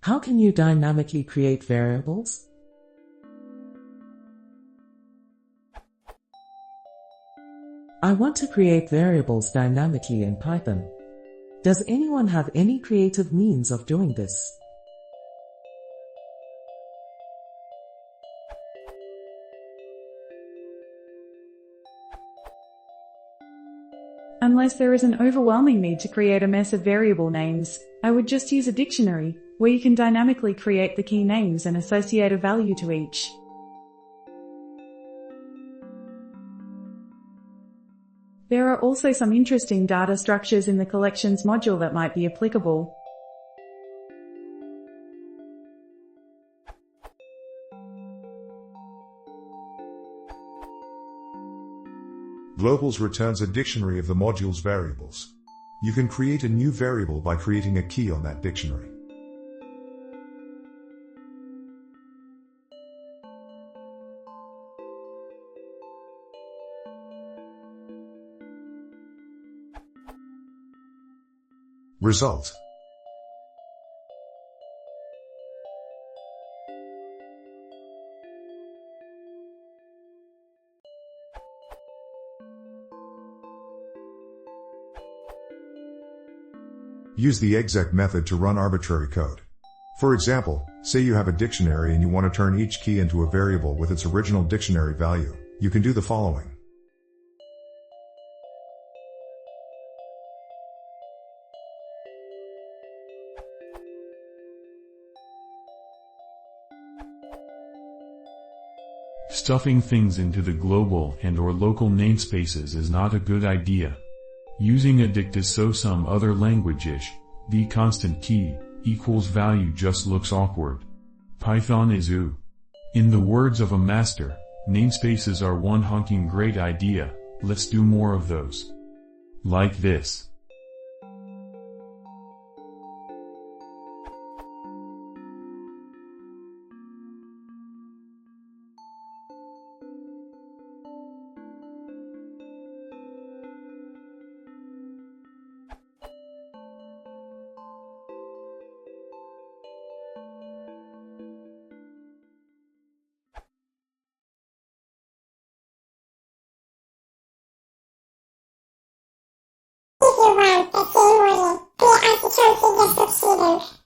How can you dynamically create variables? I want to create variables dynamically in Python. Does anyone have any creative means of doing this? Unless there is an overwhelming need to create a mess of variable names, I would just use a dictionary, where you can dynamically create the key names and associate a value to each. There are also some interesting data structures in the collections module that might be applicable. Globals returns a dictionary of the module's variables. You can create a new variable by creating a key on that dictionary. Result. Use the exec method to run arbitrary code. For example, say you have a dictionary and you want to turn each key into a variable with its original dictionary value. You can do the following. Stuffing things into the global and/or local namespaces is not a good idea. Using a dict is so some other language-ish, the constant key equals value just looks awkward. Python is ooh. In the words of a master, namespaces are one honking great idea, let's do more of those. Like this. If you want the same way, the architecture gets succeeded.